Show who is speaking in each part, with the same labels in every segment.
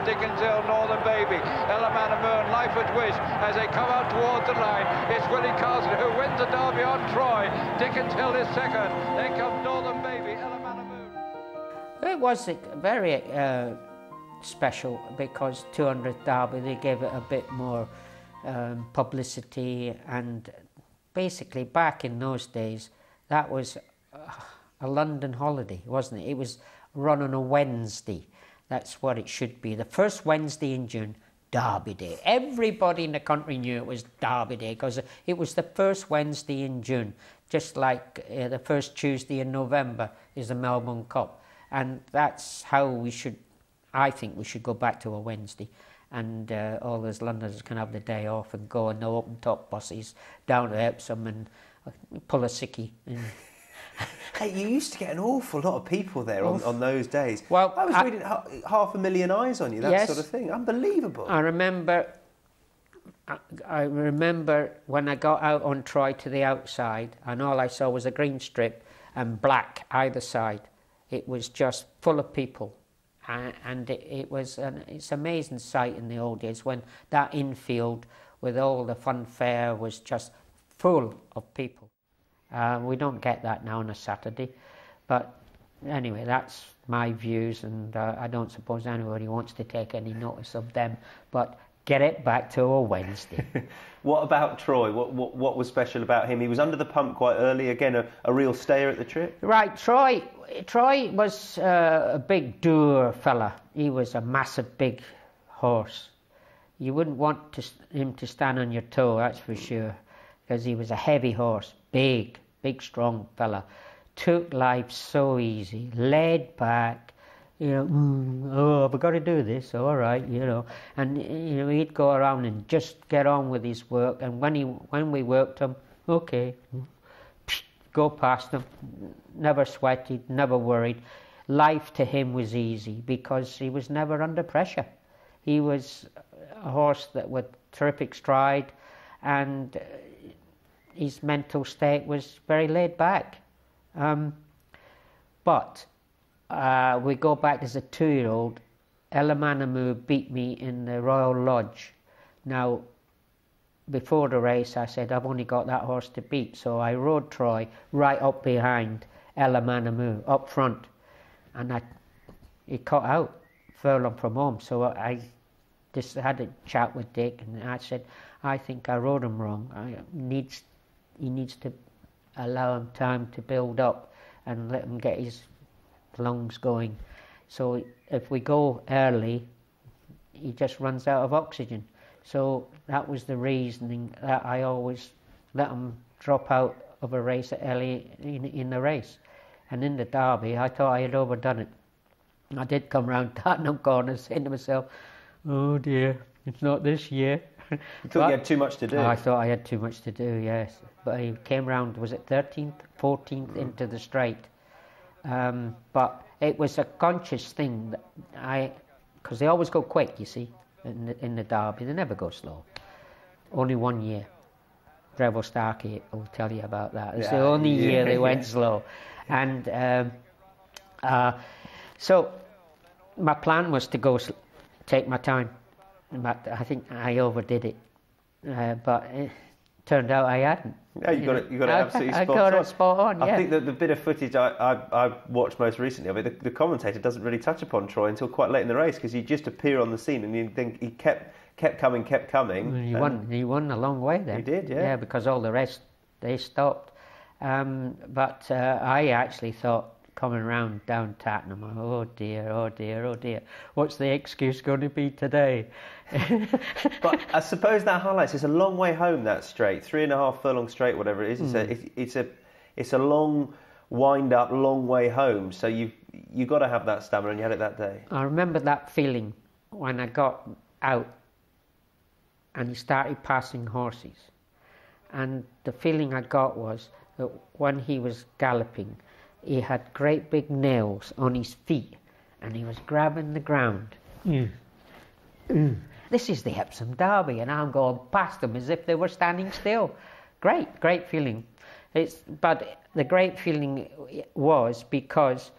Speaker 1: Dickens Hill, Northern Baby, Element of Moon, Life at Wish, as they come out towards the line. It's Willie Carson who wins the derby on Troy. Dickens Hill is second. Then comes Northern Baby, Element of Moon.
Speaker 2: It was very special because 200th Derby, they gave it a bit more publicity, and basically back in those days that was a London holiday, wasn't it? It was run on a Wednesday. That's what it should be. The first Wednesday in June, Derby Day. Everybody in the country knew it was Derby Day because it was the first Wednesday in June, just like the first Tuesday in November is the Melbourne Cup. And that's how we should, I think we should go back to a Wednesday, and all those Londoners can have the day off and go on the open top buses down to Epsom and pull a sickie.
Speaker 3: Hey, you used to get an awful lot of people there on those days.
Speaker 2: Well,
Speaker 3: I was reading 500,000 eyes on you, that
Speaker 2: yes,
Speaker 3: sort of thing. Unbelievable.
Speaker 2: I remember when I got out on Troy to the outside, and all I saw was a green strip and black either side. It was just full of people, and it's an amazing sight in the old days when that infield with all the funfair was just full of people. We don't get that now on a Saturday, but anyway, that's my views, and I don't suppose anybody wants to take any notice of them, but get it back to a Wednesday.
Speaker 3: What about Troy? What was special about him? He was under the pump quite early, again a real stayer at the trip?
Speaker 2: Right, Troy was a big dour fella. He was a massive big horse. You wouldn't want him to stand on your toe, that's for sure, because he was a heavy horse, big strong fella. Took life so easy, laid back, you know, oh, have I got to do this? All right, you know. And, you know, he'd go around and just get on with his work. And when we worked him, okay, go past him. Never sweated, never worried. Life to him was easy because he was never under pressure. He was a horse that with terrific stride, and his mental state was very laid back. But we go back as a 2-year-old. Elamanamu beat me in the Royal Lodge. Now, before the race, I said, I've only got that horse to beat. So I rode Troy right up behind Elamanamu, up front. And he cut out, furlong from home. So I just had a chat with Dick, and I said, I think I rode him wrong. He needs to allow him time to build up and let him get his lungs going. So if we go early, he just runs out of oxygen. So that was the reasoning that I always let him drop out of a race early in the race. And in the Derby, I thought I had overdone it. I did come round Tottenham Corner saying to myself, oh dear, it's not this year.
Speaker 3: You thought you had too much to do?
Speaker 2: I thought I had too much to do, yes. But he came round, was it 13th, 14th into the straight. But it was a conscious thing that because they always go quick, you see, in the Derby. They never go slow. Only 1 year. Breville Starkey will tell you about that. It's the only year they went slow. And so my plan was to take my time. But I think I overdid it, but it turned out I hadn't.
Speaker 3: Yeah, you got it absolutely spot on.
Speaker 2: I got it spot on, yeah.
Speaker 3: I think that the bit of footage I watched most recently of it, the commentator doesn't really touch upon Troy until quite late in the race, because he just appear on the scene, and you think he kept coming.
Speaker 2: He won a long way then.
Speaker 3: He did, yeah.
Speaker 2: Yeah, because all the rest, they stopped. But I actually thought, coming round down Tattenham, oh dear, what's the excuse going to be today?
Speaker 3: But I suppose that highlights it's a long way home, that straight, 3.5 furlong straight, whatever it is. It's a long wind up, long way home. So you got to have that stamina, and you had it that day.
Speaker 2: I remember that feeling when I got out and he started passing horses, and the feeling I got was that when he was galloping, he had great big nails on his feet, and he was grabbing the ground. This is the Epsom Derby, and I'm going past them as if they were standing still. Great feeling. But the great feeling was because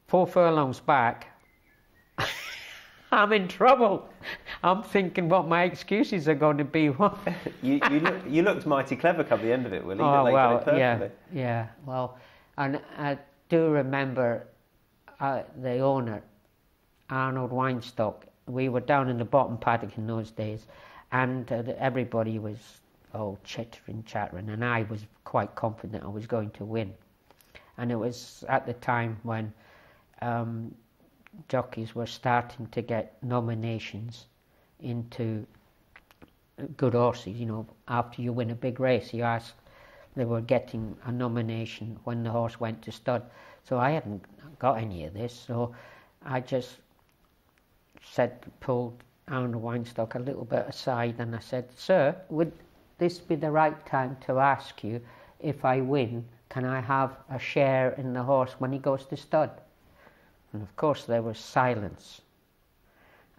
Speaker 2: 4 furlongs back, I'm in trouble. I'm thinking what my excuses are going to be.
Speaker 3: you looked mighty clever come the end of it, Willie.
Speaker 2: Oh,
Speaker 3: like
Speaker 2: well,
Speaker 3: perfectly.
Speaker 2: yeah. Well, and I do remember the owner, Arnold Weinstock. We were down in the bottom paddock in those days, and everybody was all chattering, and I was quite confident I was going to win. And it was at the time when jockeys were starting to get nominations into good horses. You know, after you win a big race, they were getting a nomination when the horse went to stud. So I hadn't got any of this, so I just pulled Arnold Weinstock a little bit aside, and I said, "Sir, would this be the right time to ask you, if I win, can I have a share in the horse when he goes to stud?" And of course there was silence.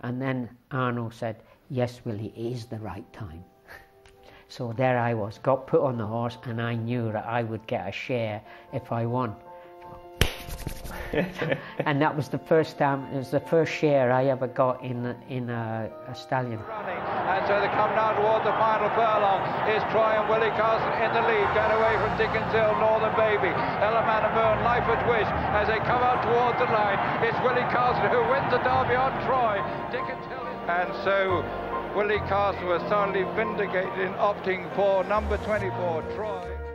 Speaker 2: And then Arnold said, "Yes, Willie, it is the right time." So there I was, got put on the horse, and I knew that I would get a share if I won. And that was the first time, it was the first share I ever got in a stallion.
Speaker 1: And so they come now towards the final furlong. Is Troy and Willie Carson in the lead, going away from Dickens Hill, Northern Baby, Element of Moon, Life at Wish, as they come out towards the line. It's Willie Carson who wins the derby on Troy. Dickens Hill and so Willie Carson was thoroughly vindicated in opting for number 24, Troy.